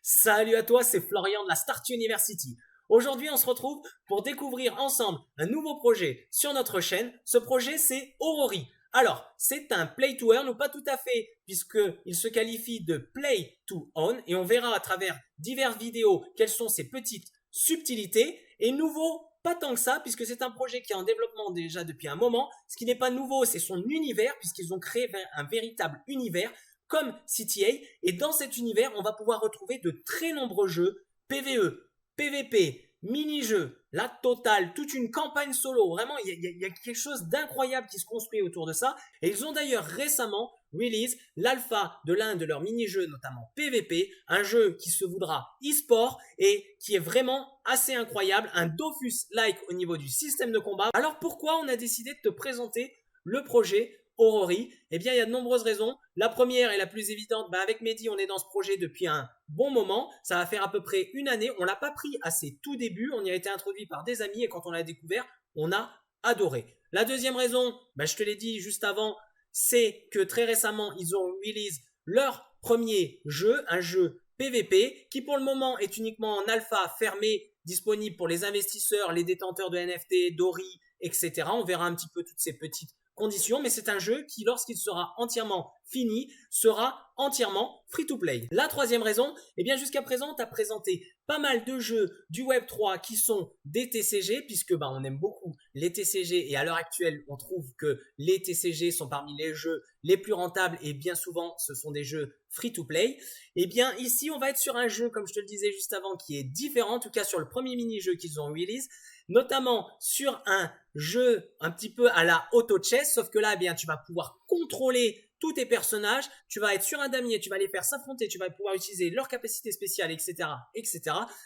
Salut à toi, c'est Florian de la Start University. Aujourd'hui, on se retrouve pour découvrir ensemble un nouveau projet sur notre chaîne. Ce projet, c'est Aurori. Alors, c'est un play to earn ou pas tout à fait, puisqu'il se qualifie de play to own et on verra à travers diverses vidéos quelles sont ses petites subtilités. Et nouveau, pas tant que ça, puisque c'est un projet qui est en développement déjà depuis un moment. Ce qui n'est pas nouveau, c'est son univers, puisqu'ils ont créé un véritable univers comme CTA. Et dans cet univers, on va pouvoir retrouver de très nombreux jeux PvE, PvP, mini-jeux, la totale, toute une campagne solo. Vraiment, il y a quelque chose d'incroyable qui se construit autour de ça. Et ils ont d'ailleurs récemment release l'alpha de l'un de leurs mini-jeux, notamment PvP, un jeu qui se voudra e-sport et qui est vraiment assez incroyable, un Dofus-like au niveau du système de combat. Alors pourquoi on a décidé de te présenter le projet Aurori? Eh bien, il y a de nombreuses raisons. La première et la plus évidente, avec Mehdi, on est dans ce projet depuis un bon moment. Ça va faire à peu près une année. On l'a pas pris à ses tout débuts. On y a été introduit par des amis et quand on l'a découvert, on a adoré. La deuxième raison, je te l'ai dit juste avant, c'est que très récemment, ils ont release leur premier jeu, un jeu PvP, qui pour le moment est uniquement en alpha fermé, disponible pour les investisseurs, les détenteurs de NFT, Dori, etc. On verra un petit peu toutes ces petites conditions, mais c'est un jeu qui, lorsqu'il sera entièrement fini, sera entièrement free-to-play. La troisième raison, jusqu'à présent, tu as présenté pas mal de jeux du Web3 qui sont des TCG, puisque on aime beaucoup les TCG, et à l'heure actuelle, on trouve que les TCG sont parmi les jeux les plus rentables, et bien souvent, ce sont des jeux free-to-play. Ici, on va être sur un jeu, comme je te le disais juste avant, qui est différent, en tout cas sur le premier mini-jeu qu'ils ont release, notamment sur un jeu un petit peu à la auto-chess, sauf que là, tu vas pouvoir contrôler tous tes personnages, tu vas être sur un damier, tu vas les faire s'affronter, tu vas pouvoir utiliser leurs capacités spéciales, etc., etc.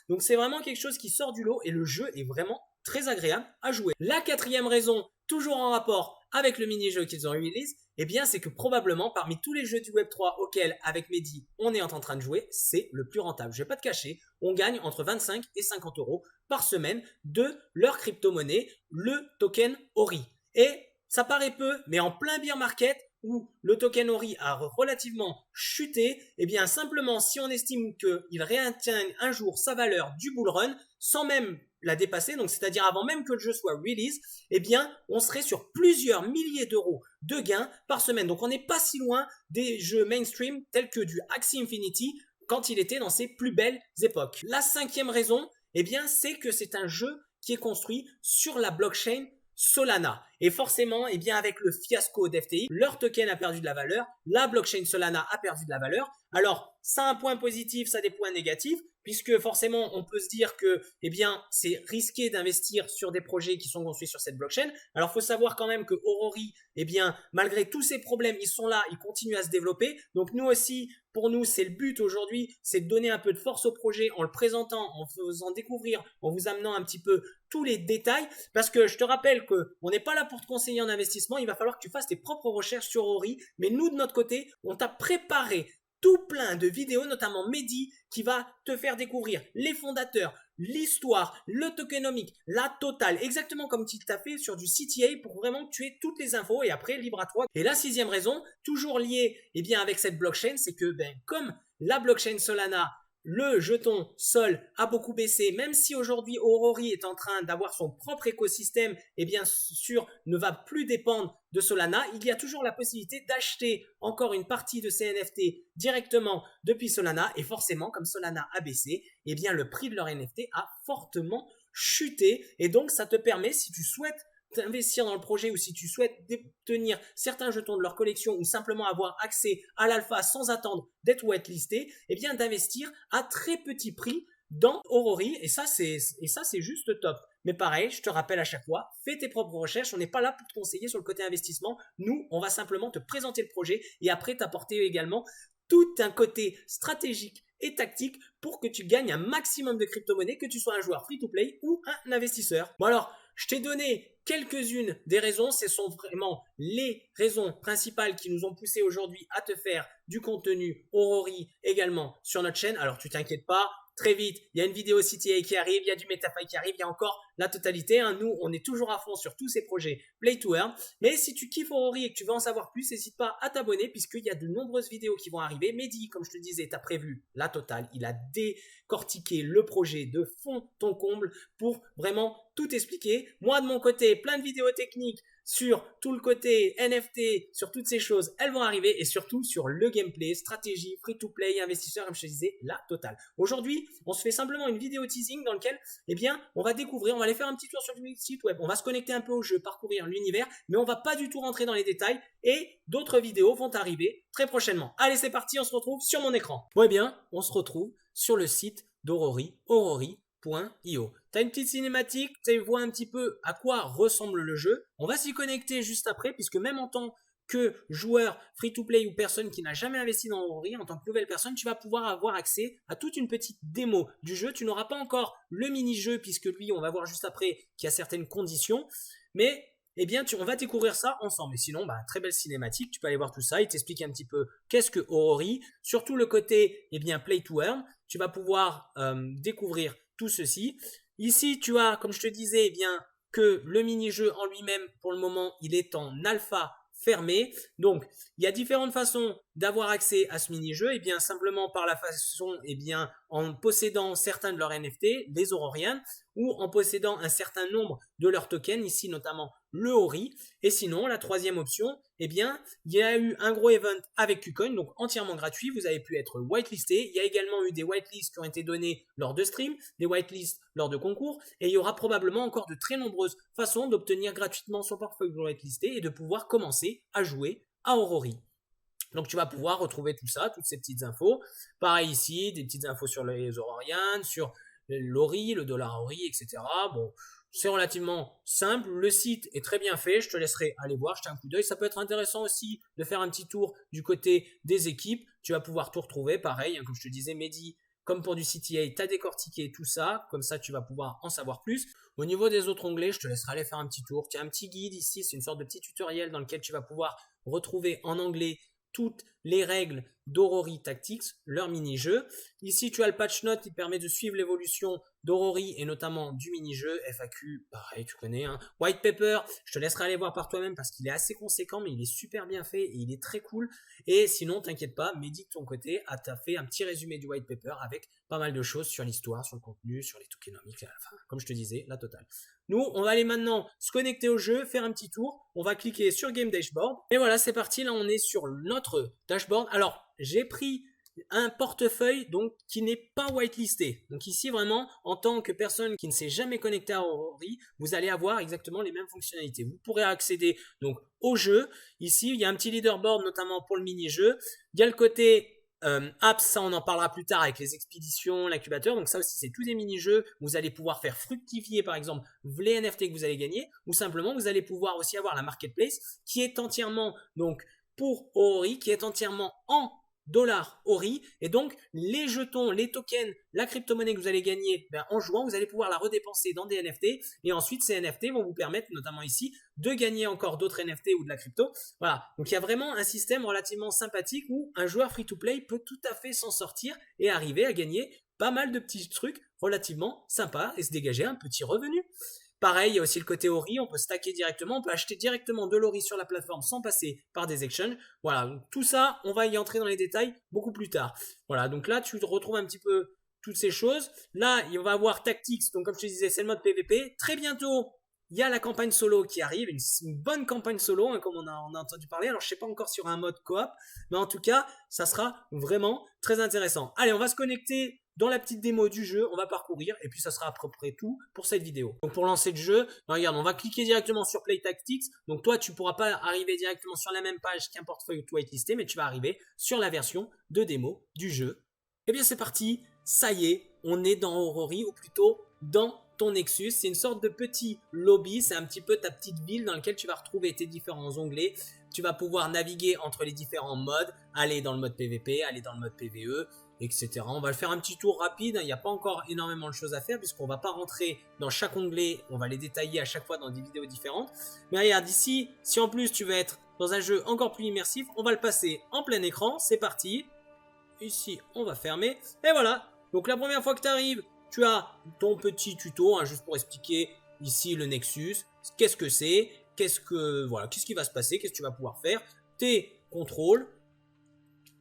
Donc c'est vraiment quelque chose qui sort du lot et le jeu est vraiment très agréable à jouer. La quatrième raison, toujours en rapport avec le mini-jeu qu'ils ont release, c'est que probablement parmi tous les jeux du Web3 auxquels, avec Mehdi, on est en train de jouer, c'est le plus rentable. Je vais pas te cacher, on gagne entre 25 et 50 euros par semaine de leur crypto-monnaie, le token Ori. Et ça paraît peu, mais en plein bear market, où le token Ori a relativement chuté, simplement si on estime qu'il réatteigne un jour sa valeur du bull run, sans même la dépasser, donc c'est-à-dire avant même que le jeu soit release, on serait sur plusieurs milliers d'euros de gains par semaine. Donc on n'est pas si loin des jeux mainstream tels que du Axie Infinity quand il était dans ses plus belles époques. La cinquième raison, c'est que c'est un jeu qui est construit sur la blockchain Solana. Et forcément, avec le fiasco d'FTX, leur token a perdu de la valeur, la blockchain Solana a perdu de la valeur. Alors, ça a un point positif, ça a des points négatifs, puisque forcément, on peut se dire que, c'est risqué d'investir sur des projets qui sont construits sur cette blockchain. Alors, il faut savoir quand même que Aurori, malgré tous ces problèmes, ils sont là, ils continuent à se développer. Donc, nous aussi, pour nous, c'est le but aujourd'hui, c'est de donner un peu de force au projet en le présentant, en faisant découvrir, en vous amenant un petit peu tous les détails. Parce que je te rappelle qu'on n'est pas là pour te conseiller en investissement, il va falloir que tu fasses tes propres recherches sur Aurori. Mais nous, de notre côté, on t'a préparé tout plein de vidéos, notamment Mehdi, qui va te faire découvrir les fondateurs, l'histoire, le tokenomics, la totale, exactement comme tu t'as fait sur du CTA pour vraiment que tu aies toutes les infos et après, libre à toi. Et la sixième raison, toujours liée avec cette blockchain, c'est que comme la blockchain Solana, le jeton Sol a beaucoup baissé, même si aujourd'hui Aurori est en train d'avoir son propre écosystème et bien sûr ne va plus dépendre de Solana, il y a toujours la possibilité d'acheter encore une partie de ces NFT directement depuis Solana et forcément comme Solana a baissé, le prix de leur NFT a fortement chuté et donc ça te permet, si tu souhaites t'investir dans le projet ou si tu souhaites détenir certains jetons de leur collection ou simplement avoir accès à l'alpha sans attendre d'être whitelisté, d'investir à très petit prix dans Aurori et ça c'est juste top. Mais pareil, je te rappelle à chaque fois, fais tes propres recherches, on n'est pas là pour te conseiller sur le côté investissement, nous on va simplement te présenter le projet et après t'apporter également tout un côté stratégique et tactique pour que tu gagnes un maximum de crypto-monnaies, que tu sois un joueur free-to-play ou un investisseur. Bon alors, je t'ai donné quelques-unes des raisons, ce sont vraiment les raisons principales qui nous ont poussé aujourd'hui à te faire du contenu Aurori également sur notre chaîne. Alors tu t'inquiètes pas, très vite, il y a une vidéo CTA qui arrive, il y a du MetaFi qui arrive, il y a encore la totalité. Hein. Nous, on est toujours à fond sur tous ces projets Play to Earn. Mais si tu kiffes Aurori et que tu veux en savoir plus, n'hésite pas à t'abonner puisqu'il y a de nombreuses vidéos qui vont arriver. Mehdi, comme je te disais, tu as prévu la totale. Il a décortiqué le projet de fond en comble pour vraiment tout expliquer. Moi, de mon côté, plein de vidéos techniques sur tout le côté NFT, sur toutes ces choses, elles vont arriver et surtout sur le gameplay, stratégie, free-to-play, investisseur, comme je te disais, la totale. Aujourd'hui, on se fait simplement une vidéo teasing dans laquelle, eh bien, on va découvrir, on va aller faire un petit tour sur le site web, on va se connecter un peu au jeu, parcourir l'univers, mais on va pas du tout rentrer dans les détails et d'autres vidéos vont arriver très prochainement. Allez, c'est parti, on se retrouve sur mon écran. Bon, eh bien, on se retrouve sur le site d'Aurori, aurori.io. Tu as une petite cinématique, tu vois un petit peu à quoi ressemble le jeu. On va s'y connecter juste après, puisque même en tant que joueur free-to-play ou personne qui n'a jamais investi dans Aurori, en tant que nouvelle personne, tu vas pouvoir avoir accès à toute une petite démo du jeu. Tu n'auras pas encore le mini-jeu, puisque lui, on va voir juste après qu'il y a certaines conditions. Mais eh bien, on va découvrir ça ensemble. Et sinon, très belle cinématique, tu peux aller voir tout ça. Il t'explique un petit peu qu'est-ce que Aurori, surtout le côté Play to Earn. Tu vas pouvoir découvrir tout ceci. Ici, tu as, comme je te disais, que le mini-jeu en lui-même, pour le moment, il est en alpha fermé. Donc, il y a différentes façons d'avoir accès à ce mini-jeu. Simplement par la façon, en possédant certains de leurs NFT, les Aurorians, ou en possédant un certain nombre de leurs tokens, ici notamment le Ori. Et sinon, la troisième option, il y a eu un gros event avec KuCoin, donc entièrement gratuit. Vous avez pu être whitelisté. Il y a également eu des whitelists qui ont été donnés lors de streams, des whitelists lors de concours. Et il y aura probablement encore de très nombreuses façons d'obtenir gratuitement son portefeuille whitelisté et de pouvoir commencer à jouer à Aurori. Donc tu vas pouvoir retrouver tout ça, toutes ces petites infos. Pareil ici, des petites infos sur les Aurorians, sur l'Ori, le dollar Ori, etc. Bon, c'est relativement simple. Le site est très bien fait. Je te laisserai aller voir, jeter un coup d'œil. Ça peut être intéressant aussi de faire un petit tour du côté des équipes. Tu vas pouvoir tout retrouver. Pareil, comme je te disais, Mehdi, comme pour du CTA, tu as décortiqué tout ça. Comme ça, tu vas pouvoir en savoir plus. Au niveau des autres onglets, je te laisserai aller faire un petit tour. Tu as un petit guide ici. C'est une sorte de petit tutoriel dans lequel tu vas pouvoir retrouver en anglais toutes les règles d'Aurori Tactics, leur mini-jeu. Ici, tu as le patch note qui permet de suivre l'évolution d'Aurori et notamment du mini-jeu. FAQ, pareil, tu connais. White paper, je te laisserai aller voir par toi-même parce qu'il est assez conséquent, mais il est super bien fait et il est très cool. Et sinon, t'inquiète pas, Mehdi de ton côté t'a fait un petit résumé du white paper avec pas mal de choses sur l'histoire, sur le contenu, sur les tokenomics, enfin, comme je te disais, la totale. Nous, on va aller maintenant se connecter au jeu, faire un petit tour. On va cliquer sur Game Dashboard. Et voilà, c'est parti. Là, on est sur notre dashboard. Alors, j'ai pris un portefeuille donc qui n'est pas whitelisté. Donc ici, vraiment, en tant que personne qui ne s'est jamais connecté à Aurori, vous allez avoir exactement les mêmes fonctionnalités. Vous pourrez accéder donc au jeu. Ici, il y a un petit leaderboard, notamment pour le mini-jeu. Il y a le côté apps, ça on en parlera plus tard avec les expéditions, l'incubateur. Donc ça aussi c'est tous des mini-jeux. Vous allez pouvoir faire fructifier par exemple les NFT que vous allez gagner, ou simplement vous allez pouvoir aussi avoir la marketplace qui est entièrement donc pour Aurori, qui est entièrement en dollars Ori, et donc les jetons, les tokens, la crypto-monnaie que vous allez gagner en jouant, vous allez pouvoir la redépenser dans des NFT, et ensuite ces NFT vont vous permettre, notamment ici, de gagner encore d'autres NFT ou de la crypto. Voilà, donc il y a vraiment un système relativement sympathique où un joueur free-to-play peut tout à fait s'en sortir et arriver à gagner pas mal de petits trucs relativement sympas et se dégager un petit revenu. Pareil, il y a aussi le côté Ori, on peut stacker directement, on peut acheter directement de l'Ori sur la plateforme sans passer par des exchanges. Voilà, donc tout ça, on va y entrer dans les détails beaucoup plus tard. Voilà, donc là, tu retrouves un petit peu toutes ces choses. Là, il va y avoir Tactics, donc comme je te disais, c'est le mode PVP. Très bientôt, il y a la campagne solo qui arrive, une bonne campagne solo, comme on a entendu parler. Alors, je ne sais pas encore sur un mode coop, mais en tout cas, ça sera vraiment très intéressant. Allez, on va se connecter dans la petite démo du jeu, on va parcourir et puis ça sera à peu près tout pour cette vidéo. Donc pour lancer le jeu, regarde, on va cliquer directement sur Play Tactics. Donc toi, tu ne pourras pas arriver directement sur la même page qu'un portefeuille whitelisté, mais tu vas arriver sur la version de démo du jeu. Et bien c'est parti, ça y est, on est dans Aurori, ou plutôt dans ton Nexus. C'est une sorte de petit lobby, c'est un petit peu ta petite ville dans laquelle tu vas retrouver tes différents onglets. Tu vas pouvoir naviguer entre les différents modes, aller dans le mode PVP, aller dans le mode PVE, etc. On va le faire un petit tour rapide, il n'y a pas encore énormément de choses à faire puisqu'on ne va pas rentrer dans chaque onglet, on va les détailler à chaque fois dans des vidéos différentes. Mais regarde ici, si en plus tu veux être dans un jeu encore plus immersif, on va le passer en plein écran, c'est parti. Ici, on va fermer, et voilà, Donc la première fois que tu arrives, tu as ton petit tuto, hein, juste pour expliquer ici le Nexus, qu'est-ce que c'est, qu'est-ce qui va se passer, qu'est-ce que tu vas pouvoir faire, tes contrôles.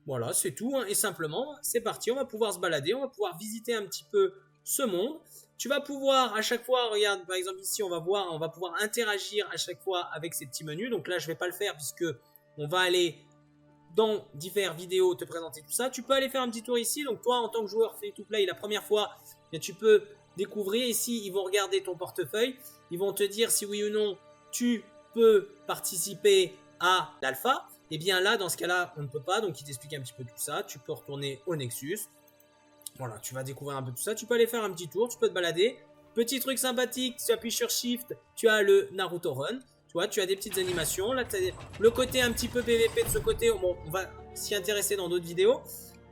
Voilà, c'est tout, hein, et simplement, c'est parti, on va pouvoir se balader, on va pouvoir visiter un petit peu ce monde. Tu vas pouvoir à chaque fois, regarde, par exemple ici, on va pouvoir interagir à chaque fois avec ces petits menus. Donc là, je ne vais pas le faire puisque on va aller dans diverses vidéos te présenter tout ça. Tu peux aller faire un petit tour ici. Donc toi, en tant que joueur free to play, la première fois, tu peux découvrir. Ici, ils vont regarder ton portefeuille. Ils vont te dire si oui ou non tu peux participer à l'alpha. Et bien là, dans ce cas-là, on ne peut pas. Donc, il t'explique un petit peu tout ça. Tu peux retourner au Nexus. Voilà, tu vas découvrir un peu tout ça. Tu peux aller faire un petit tour, tu peux te balader. Petit truc sympathique, tu appuies sur Shift, tu as le Naruto Run. Tu vois, tu as des petites animations. Là, tu as le côté un petit peu PVP de ce côté. Bon, on va s'y intéresser dans d'autres vidéos.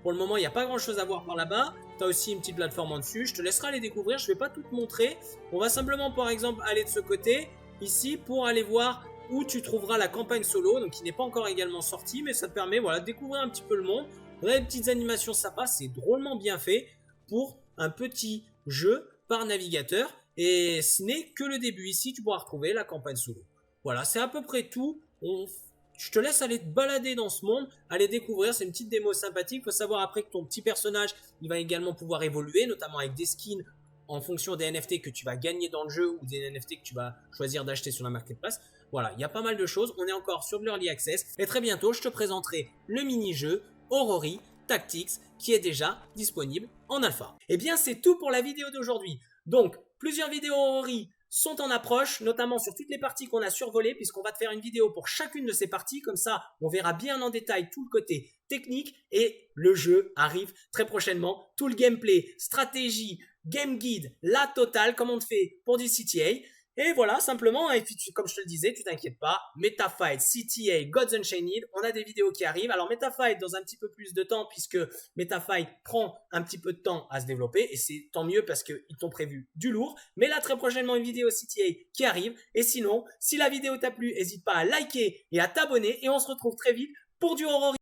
Pour le moment, il n'y a pas grand-chose à voir par là-bas. Tu as aussi une petite plateforme en dessus. Je te laisserai aller découvrir. Je ne vais pas tout te montrer. On va simplement, par exemple, aller de ce côté, ici, pour aller voir où tu trouveras la campagne solo, donc qui n'est pas encore également sortie, mais ça te permet voilà, de découvrir un petit peu le monde. On a des petites animations sympas, c'est drôlement bien fait pour un petit jeu par navigateur, et ce n'est que le début. Ici, tu pourras retrouver la campagne solo. Voilà, c'est à peu près tout. Je te laisse aller te balader dans ce monde, aller découvrir, c'est une petite démo sympathique. Il faut savoir après que ton petit personnage, il va également pouvoir évoluer, notamment avec des skins en fonction des NFT que tu vas gagner dans le jeu ou des NFT que tu vas choisir d'acheter sur la marketplace. Voilà, il y a pas mal de choses. On est encore sur de l'Early Access. Et très bientôt, je te présenterai le mini-jeu Orori Tactics qui est déjà disponible en alpha. Et bien, c'est tout pour la vidéo d'aujourd'hui. Donc, plusieurs vidéos Orori sont en approche, notamment sur toutes les parties qu'on a survolées, puisqu'on va te faire une vidéo pour chacune de ces parties. Comme ça, on verra bien en détail tout le côté technique et le jeu arrive très prochainement. Tout le gameplay, stratégie, game guide, la totale, comme on te fait pour du CTA. Et voilà, simplement, et puis comme je te le disais, tu t'inquiètes pas, MetaFight, CTA, Gods Unchained, on a des vidéos qui arrivent. Alors MetaFight dans un petit peu plus de temps, puisque MetaFight prend un petit peu de temps à se développer, et c'est tant mieux parce qu'ils t'ont prévu du lourd. Mais là, très prochainement, une vidéo CTA qui arrive. Et sinon, si la vidéo t'a plu, n'hésite pas à liker et à t'abonner, et on se retrouve très vite pour du Horror.